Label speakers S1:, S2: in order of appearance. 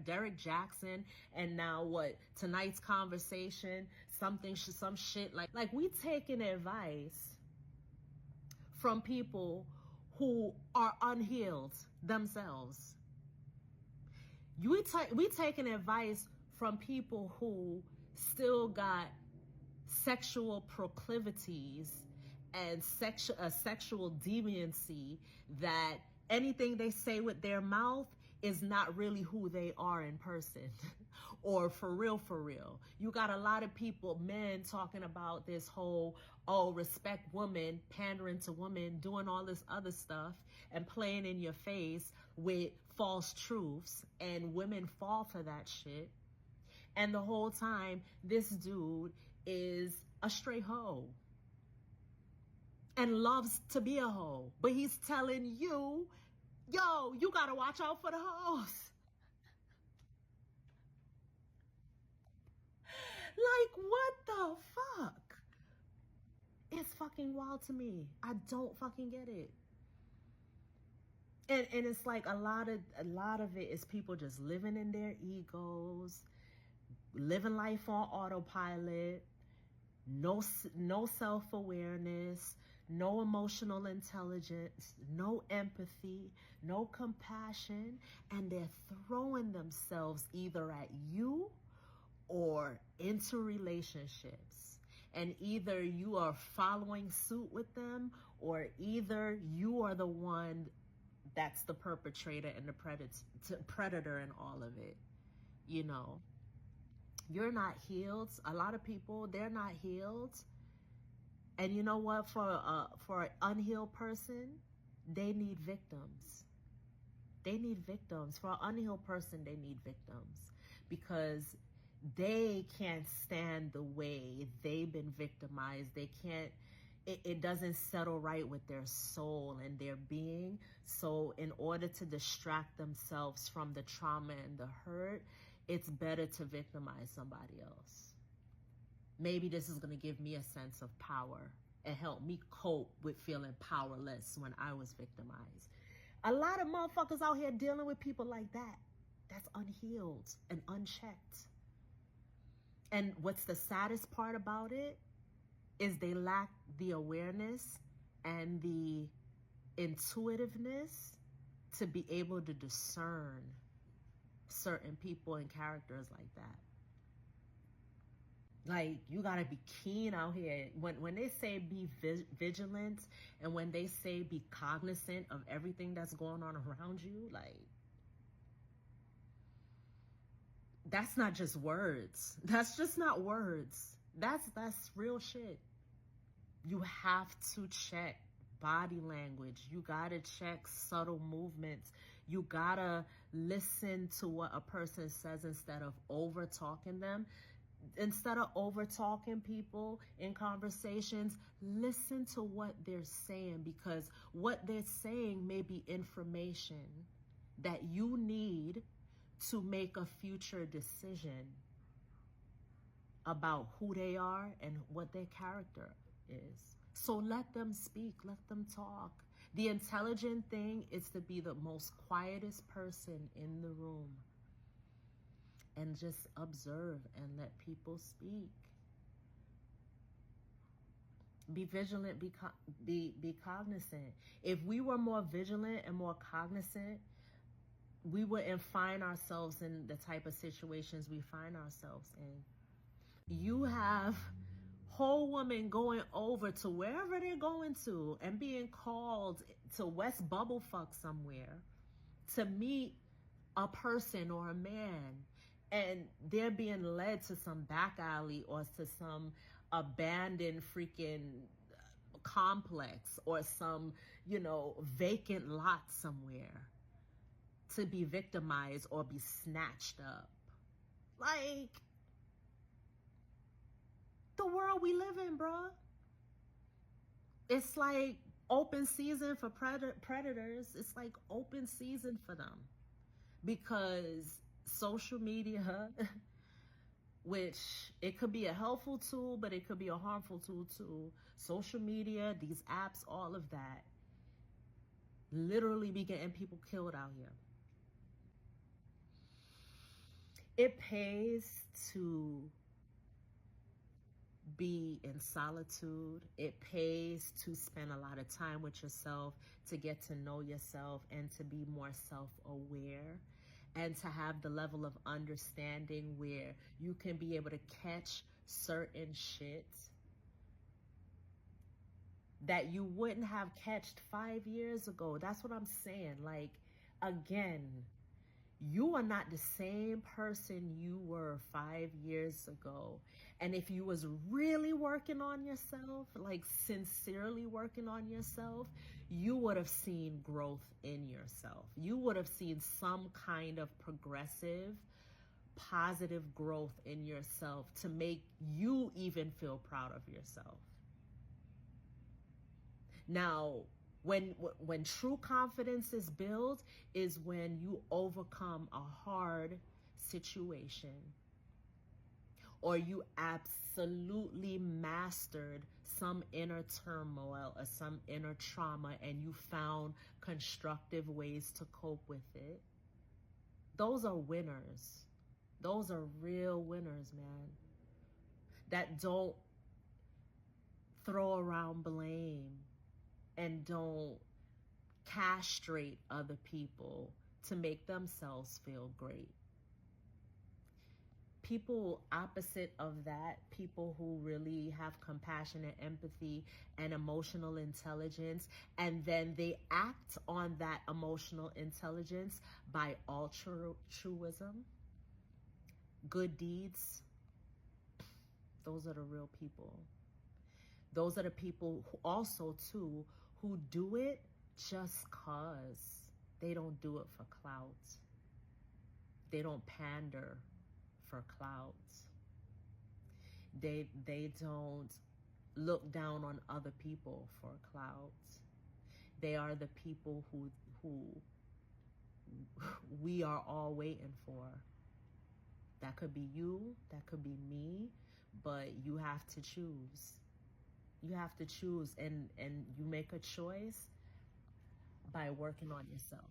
S1: Derek Jackson, and now what? Tonight's conversation, some shit like we taking advice from people who are unhealed themselves. We taking advice from people who still got sexual proclivities and sexual deviancy, that anything they say with their mouth is not really who they are in person or for real. You got a lot of people, men, talking about this whole, respect women, pandering to women, doing all this other stuff and playing in your face with false truths, and women fall for that shit. And the whole time, this dude is a straight hoe and loves to be a hoe. But he's telling you, yo, you gotta watch out for the hoes. Like, what the fuck? It's fucking wild to me. I don't fucking get it. And it's like a lot of it is people just living in their egos, living life on autopilot, no self-awareness, no emotional intelligence, no empathy, no compassion, and they're throwing themselves either at you or into relationships. And either you are following suit with them, or either you are the one that's the perpetrator and the predator in all of it. You're not healed. A lot of people, they're not healed. And you know what? For an unhealed person, they need victims. They need victims. For an unhealed person, they need victims, because they can't stand the way they've been victimized. They can't, it doesn't settle right with their soul and their being. So in order to distract themselves from the trauma and the hurt, it's better to victimize somebody else. Maybe this is going to give me a sense of power and help me cope with feeling powerless when I was victimized. A lot of motherfuckers out here dealing with people like that. That's unhealed and unchecked. And what's the saddest part about it is they lack the awareness and the intuitiveness to be able to discern certain people and characters like that. Like, you gotta be keen out here. When they say be vigilant, and when they say be cognizant of everything that's going on around you, like, that's not just words. That's just not words. That's real shit. You have to check body language. You gotta check subtle movements. You gotta listen to what a person says instead of over talking them. Instead of over talking people in conversations, listen to what they're saying, because what they're saying may be information that you need to make a future decision about who they are and what their character is. So let them speak, let them talk. The intelligent thing is to be the most quietest person in the room and just observe and let people speak. Be vigilant, be cognizant. If we were more vigilant and more cognizant, we wouldn't find ourselves in the type of situations we find ourselves in. You have whole women going over to wherever they're going to and being called to West Bubblefuck somewhere to meet a person or a man, and they're being led to some back alley or to some abandoned freaking complex or some, vacant lot somewhere to be victimized or be snatched up. Like, the world we live in, bruh. It's like open season for predators. It's like open season for them, because social media, which it could be a helpful tool, but it could be a harmful tool too. Social media, these apps, all of that, literally be getting people killed out here. It pays to be in solitude. It pays to spend a lot of time with yourself, to get to know yourself, and to be more self-aware, and to have the level of understanding where you can be able to catch certain shit that you wouldn't have catched 5 years ago. That's what I'm saying. Like, again, you are not the same person you were 5 years ago. And if you was really working on yourself, like sincerely working on yourself, you would have seen growth in yourself. You would have seen some kind of progressive, positive growth in yourself to make you even feel proud of yourself. Now, when true confidence is built is when you overcome a hard situation, or you absolutely mastered some inner turmoil or some inner trauma, and you found constructive ways to cope with it. Those are winners. Those are real winners, man. That don't throw around blame and don't castrate other people to make themselves feel great. People opposite of that, people who really have compassion and empathy and emotional intelligence, and then they act on that emotional intelligence by altruism, good deeds, those are the real people. Those are the people who also, too, who do it just cause. They don't do it for clout. They don't pander for clout. They don't look down on other people for clout. They are the people who we are all waiting for. That could be you, that could be me, but you have to choose. You have to choose, and you make a choice by working on yourself.